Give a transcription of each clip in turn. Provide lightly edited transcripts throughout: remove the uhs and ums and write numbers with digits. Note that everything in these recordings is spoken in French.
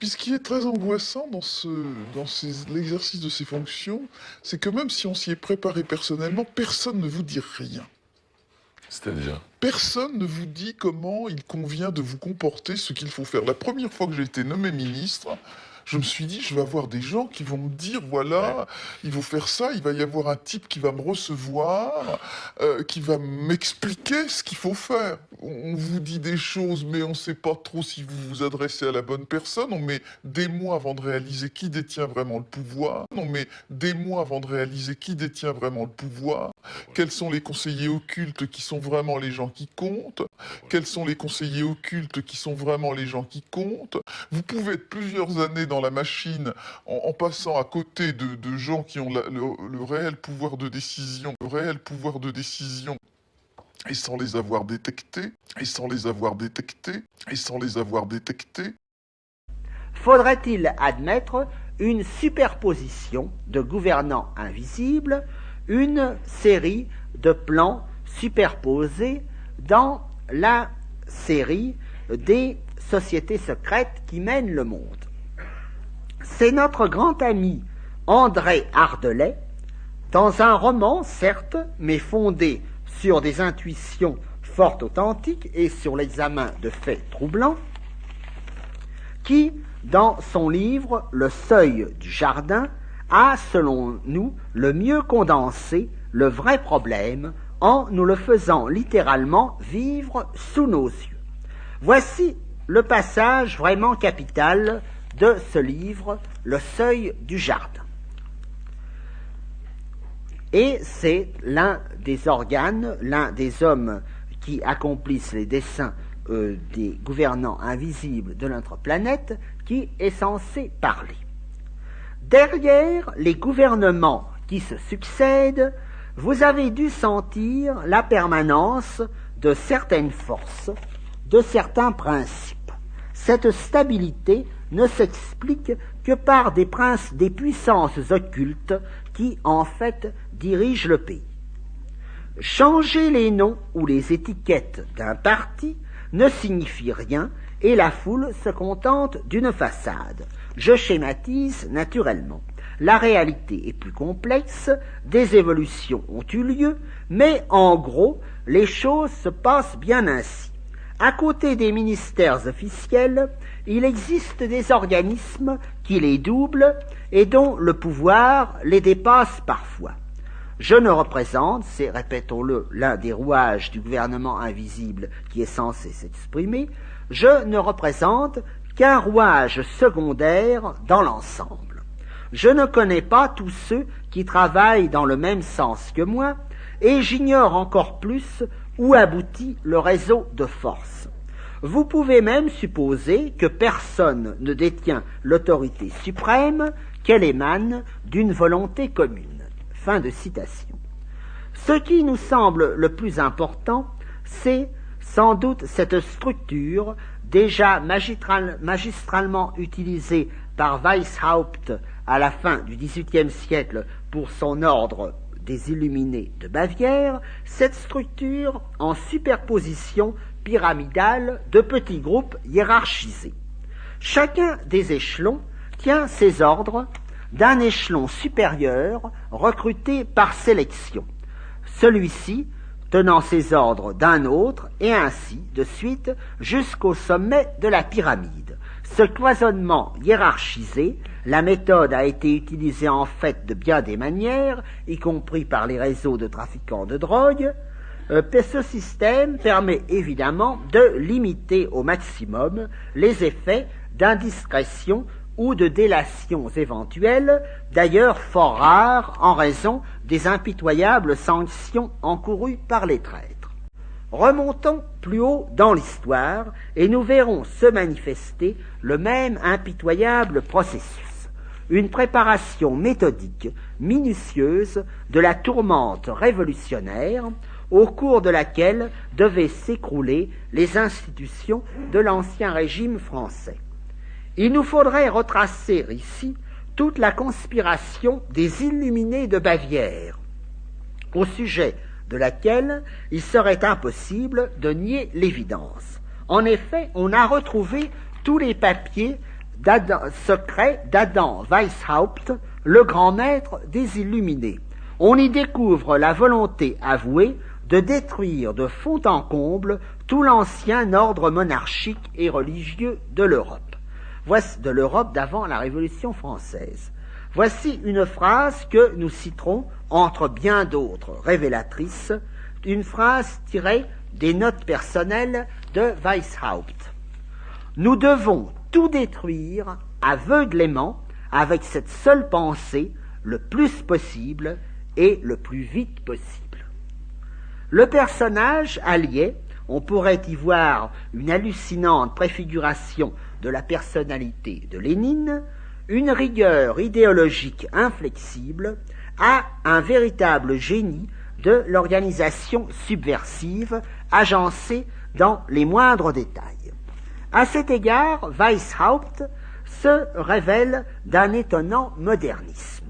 Puis ce qui est très angoissant l'exercice de ces fonctions, c'est que même si on s'y est préparé personnellement, personne ne vous dit rien. C'est-à-dire? Personne ne vous dit comment il convient de vous comporter, ce qu'il faut faire. La première fois que j'ai été nommé ministre, je me suis dit, je vais avoir des gens qui vont me dire, voilà, il faut faire ça, il va y avoir un type qui va me recevoir, qui va m'expliquer ce qu'il faut faire. On vous dit des choses, mais on ne sait pas trop si vous vous adressez à la bonne personne. On met des mois avant de réaliser qui détient vraiment le pouvoir. On met des mois avant de réaliser qui détient vraiment le pouvoir. Quels sont les conseillers occultes qui sont vraiment les gens qui comptent? Quels sont les conseillers occultes qui sont vraiment les gens qui comptent? Vous pouvez être plusieurs années dans la machine en passant à côté de gens qui ont le réel pouvoir de décision, et sans les avoir détectés, Faudrait-il admettre une superposition de gouvernants invisibles, une série de plans superposés dans la série des sociétés secrètes qui mènent le monde? C'est notre grand ami André Ardelais, dans un roman certes, mais fondé sur des intuitions fort authentiques et sur l'examen de faits troublants, qui, dans son livre « Le seuil du jardin », a, selon nous, le mieux condensé le vrai problème en nous le faisant littéralement vivre sous nos yeux. Voici le passage vraiment capital de ce livre « Le seuil du jardin ». Et c'est l'un des organes, l'un des hommes qui accomplissent les desseins des gouvernants invisibles de notre planète qui est censé parler. Derrière les gouvernements qui se succèdent, vous avez dû sentir la permanence de certaines forces, de certains principes. Cette stabilité ne s'explique que par des puissances occultes qui, en fait, dirigent le pays. Changer les noms ou les étiquettes d'un parti ne signifie rien et la foule se contente d'une façade. Je schématise naturellement. La réalité est plus complexe, des évolutions ont eu lieu, mais en gros, les choses se passent bien ainsi. À côté des ministères officiels, il existe des organismes qui les doublent et dont le pouvoir les dépasse parfois. Je ne représente, c'est, répétons-le, l'un des rouages du gouvernement invisible qui est censé s'exprimer, je ne représente qu'un rouage secondaire dans l'ensemble. Je ne connais pas tous ceux qui travaillent dans le même sens que moi, et j'ignore encore plus où aboutit le réseau de force. Vous pouvez même supposer que personne ne détient l'autorité suprême, qu'elle émane d'une volonté commune. Fin de citation. Ce qui nous semble le plus important, c'est sans doute cette structure déjà magistralement utilisée par Weishaupt à la fin du XVIIIe siècle pour son ordre des Illuminés de Bavière, cette structure en superposition pyramidale de petits groupes hiérarchisés. Chacun des échelons tient ses ordres d'un échelon supérieur recruté par sélection, celui-ci tenant ses ordres d'un autre, et ainsi de suite jusqu'au sommet de la pyramide. Ce cloisonnement hiérarchisé, la méthode a été utilisée en fait de bien des manières, y compris par les réseaux de trafiquants de drogue. Ce système permet évidemment de limiter au maximum les effets d'indiscrétion ou de délations éventuelles, d'ailleurs fort rares en raison des impitoyables sanctions encourues par les traîtres. Remontons plus haut dans l'histoire et nous verrons se manifester le même impitoyable processus. Une préparation méthodique, minutieuse de la tourmente révolutionnaire au cours de laquelle devaient s'écrouler les institutions de l'ancien régime français. Il nous faudrait retracer ici toute la conspiration des Illuminés de Bavière, au sujet de laquelle il serait impossible de nier l'évidence. En effet, on a retrouvé tous les papiers secret d'Adam Weishaupt, le grand maître des Illuminés. On y découvre la volonté avouée de détruire de fond en comble tout l'ancien ordre monarchique et religieux de l'Europe. Voici de l'Europe d'avant la Révolution française. Voici une phrase que nous citerons entre bien d'autres révélatrices, une phrase tirée des notes personnelles de Weishaupt. Nous devons tout détruire aveuglément avec cette seule pensée, le plus possible et le plus vite possible. Le personnage alliait, on pourrait y voir une hallucinante préfiguration de la personnalité de Lénine, une rigueur idéologique inflexible, à un véritable génie de l'organisation subversive agencée dans les moindres détails. À cet égard, Weishaupt se révèle d'un étonnant modernisme.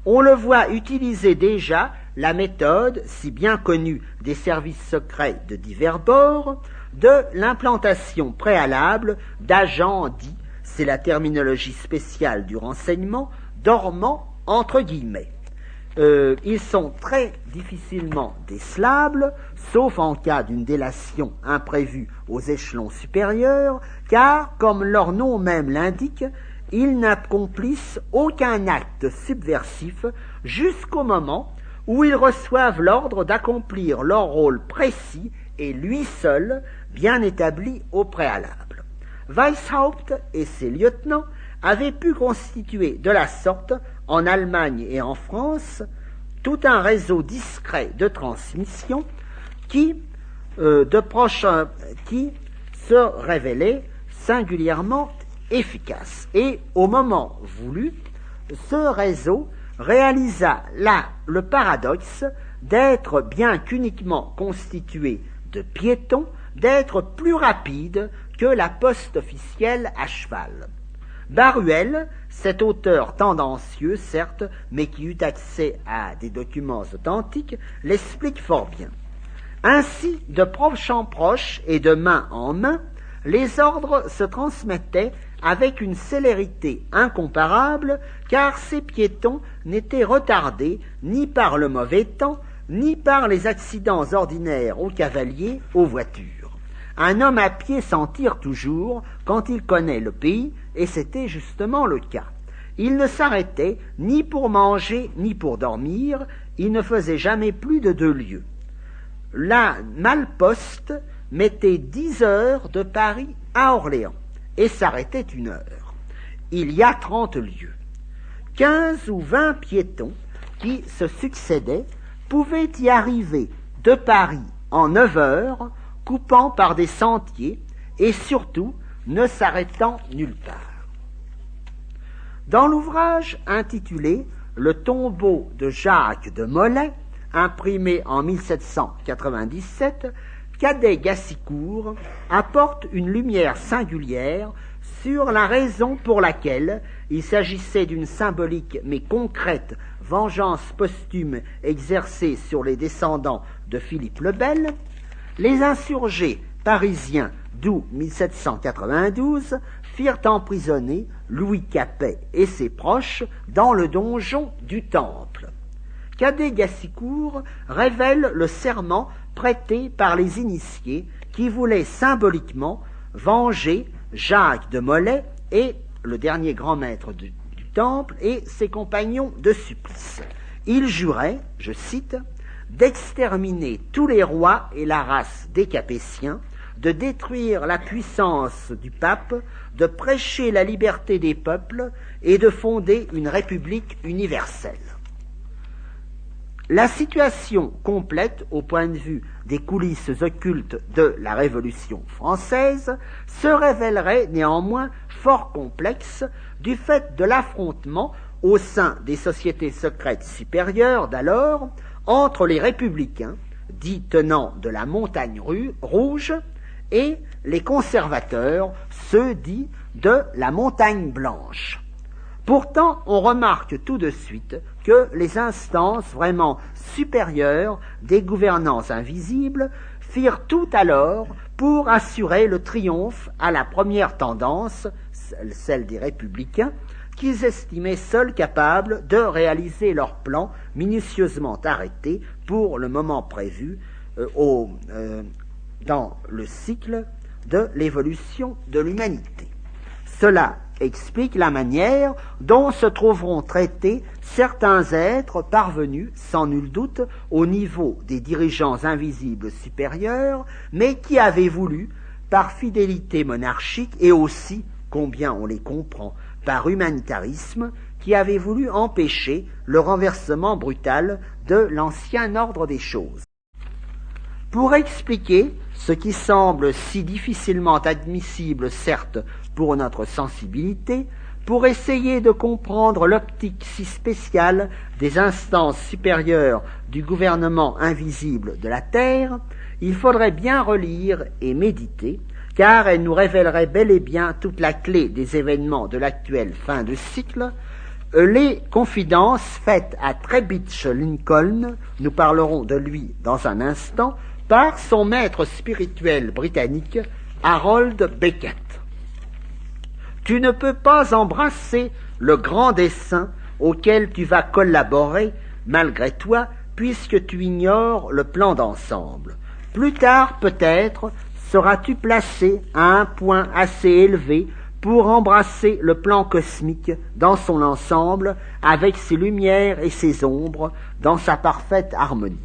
On le voit utiliser déjà la méthode, si bien connue des services secrets de divers bords, de l'implantation préalable d'agents dits, c'est la terminologie spéciale du renseignement, dormants entre guillemets. Ils sont très difficilement décelables, sauf en cas d'une délation imprévue aux échelons supérieurs, car, comme leur nom même l'indique, ils n'accomplissent aucun acte subversif jusqu'au moment où ils reçoivent l'ordre d'accomplir leur rôle précis et lui seul, bien établi au préalable. Weishaupt et ses lieutenants avaient pu constituer de la sorte, en Allemagne et en France, tout un réseau discret de transmission qui se révélait singulièrement efficace. Et au moment voulu, ce réseau réalisa là le paradoxe d'être, bien qu'uniquement constitué de piétons, d'être plus rapide que la poste officielle à cheval. Baruel, cet auteur tendancieux, certes, mais qui eut accès à des documents authentiques, l'explique fort bien. Ainsi, de proche en proche et de main en main, les ordres se transmettaient avec une célérité incomparable, car ces piétons n'étaient retardés ni par le mauvais temps, ni par les accidents ordinaires aux cavaliers, aux voitures. Un homme à pied s'en tire toujours quand il connaît le pays, et c'était justement le cas. Il ne s'arrêtait ni pour manger ni pour dormir, il ne faisait jamais plus de 2 lieues. La malle-poste mettait 10 heures de Paris à Orléans, et s'arrêtait 1 heure. Il y a 30 lieues. 15 ou 20 piétons qui se succédaient pouvaient y arriver de Paris en 9 heures, coupant par des sentiers et surtout ne s'arrêtant nulle part. Dans l'ouvrage intitulé « Le tombeau de Jacques de Molay », imprimé en 1797, Cadet-Gassicourt apporte une lumière singulière sur la raison pour laquelle il s'agissait d'une symbolique mais concrète vengeance posthume exercée sur les descendants de Philippe le Bel. Les insurgés parisiens d'août 1792 firent emprisonner Louis Capet et ses proches dans le donjon du Temple. Cadet-Gassicourt révèle le serment prêté par les initiés qui voulaient symboliquement venger Jacques de Molay et le dernier grand maître du Temple et ses compagnons de supplice. Ils juraient, je cite, d'exterminer tous les rois et la race des Capétiens, de détruire la puissance du pape, de prêcher la liberté des peuples et de fonder une république universelle. La situation complète, au point de vue des coulisses occultes de la Révolution française, se révélerait néanmoins fort complexe du fait de l'affrontement au sein des sociétés secrètes supérieures d'alors entre les républicains, dits tenants de la montagne rouge, et les conservateurs, ceux dits de la montagne blanche. Pourtant, on remarque tout de suite que les instances vraiment supérieures des gouvernants invisibles firent tout alors pour assurer le triomphe à la première tendance, celle des républicains, qu'ils estimaient seuls capables de réaliser leur plan minutieusement arrêté pour le moment prévu dans le cycle de l'évolution de l'humanité. Cela explique la manière dont se trouveront traités certains êtres parvenus, sans nul doute, au niveau des dirigeants invisibles supérieurs, mais qui avaient voulu, par fidélité monarchique et aussi, combien on les comprend, par humanitarisme, qui avaient voulu empêcher le renversement brutal de l'ancien ordre des choses. Pour expliquer ce qui semble si difficilement admissible, certes, pour notre sensibilité, pour essayer de comprendre l'optique si spéciale des instances supérieures du gouvernement invisible de la Terre, il faudrait bien relire et méditer, car elle nous révélerait bel et bien toute la clé des événements de l'actuelle fin de cycle, les confidences faites à Trebitsch Lincoln, nous parlerons de lui dans un instant, par son maître spirituel britannique, Harold Beckett. Tu ne peux pas embrasser le grand dessein auquel tu vas collaborer, malgré toi, puisque tu ignores le plan d'ensemble. Plus tard, peut-être, seras-tu placé à un point assez élevé pour embrasser le plan cosmique dans son ensemble, avec ses lumières et ses ombres, dans sa parfaite harmonie.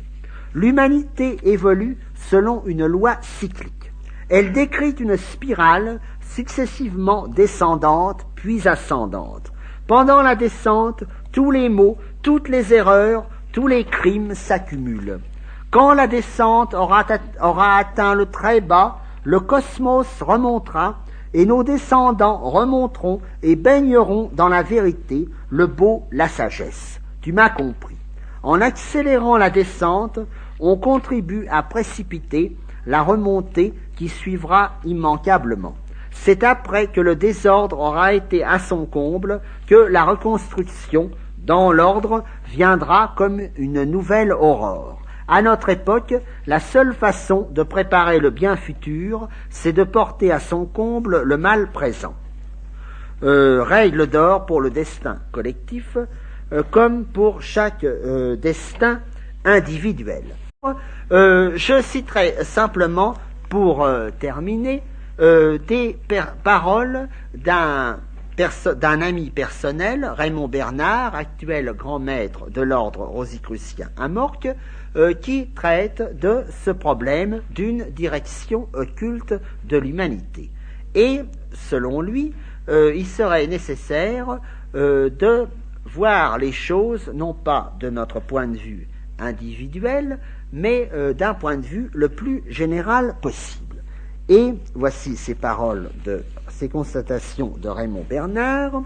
L'humanité évolue selon une loi cyclique. Elle décrit une spirale successivement descendante puis ascendante. Pendant la descente, tous les maux, toutes les erreurs, tous les crimes s'accumulent. Quand la descente aura atteint le très bas, le cosmos remontera et nos descendants remonteront et baigneront dans la vérité, le beau, la sagesse. Tu m'as compris. En accélérant la descente, on contribue à précipiter la remontée qui suivra immanquablement. C'est après que le désordre aura été à son comble que la reconstruction, dans l'ordre, viendra comme une nouvelle aurore. À notre époque, la seule façon de préparer le bien futur, c'est de porter à son comble le mal présent. Règle d'or pour le destin collectif, comme pour chaque destin individuel. Je citerai simplement, pour terminer, des paroles d'un ami personnel, Raymond Bernard, actuel grand maître de l'ordre rosicrucien à Morques, qui traite de ce problème d'une direction occulte de l'humanité. Et, selon lui, il serait nécessaire de voir les choses non pas de notre point de vue individuel, mais d'un point de vue le plus général possible. Et voici ces constatations de Raymond Bernard.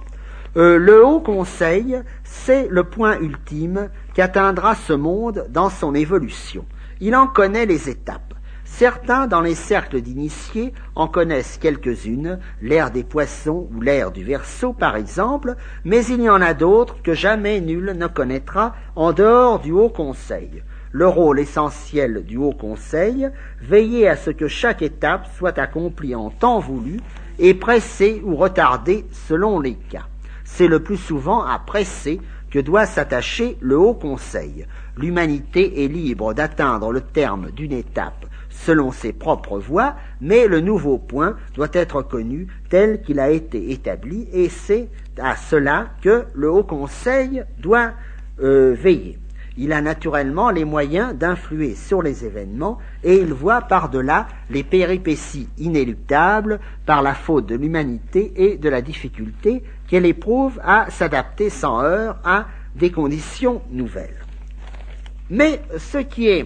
Le Haut Conseil, c'est le point ultime qu'atteindra ce monde dans son évolution. Il en connaît les étapes. Certains, dans les cercles d'initiés, en connaissent quelques-unes, l'ère des poissons ou l'ère du Verseau, par exemple, mais il y en a d'autres que jamais nul ne connaîtra en dehors du Haut Conseil. Le rôle essentiel du Haut Conseil, veiller à ce que chaque étape soit accomplie en temps voulu et pressée ou retardée selon les cas. C'est le plus souvent à presser que doit s'attacher le Haut Conseil. L'humanité est libre d'atteindre le terme d'une étape selon ses propres voies, mais le nouveau point doit être connu tel qu'il a été établi, et c'est à cela que le Haut Conseil doit veiller. Il a naturellement les moyens d'influer sur les événements et il voit par-delà les péripéties inéluctables par la faute de l'humanité et de la difficulté qu'elle éprouve à s'adapter sans heurts à des conditions nouvelles. Mais ce qui est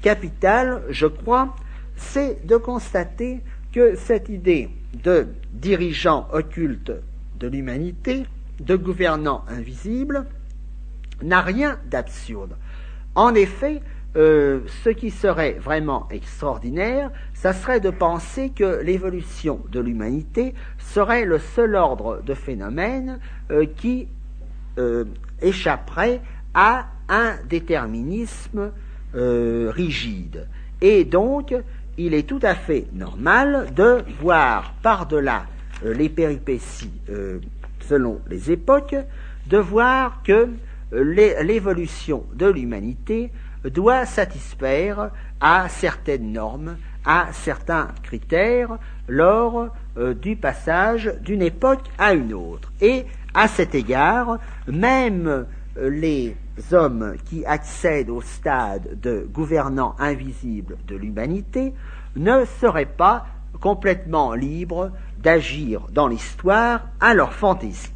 capital, je crois, c'est de constater que cette idée de dirigeant occulte de l'humanité, de gouvernant invisible, n'a rien d'absurde. En effet, ce qui serait vraiment extraordinaire, ça serait de penser que l'évolution de l'humanité serait le seul ordre de phénomènes qui échapperait à un déterminisme rigide. Et donc, il est tout à fait normal de voir par-delà les péripéties selon les époques, de voir que l'évolution de l'humanité doit satisfaire à certaines normes, à certains critères lors du passage d'une époque à une autre. Et à cet égard, même les hommes qui accèdent au stade de gouvernants invisibles de l'humanité ne seraient pas complètement libres d'agir dans l'histoire à leur fantaisie.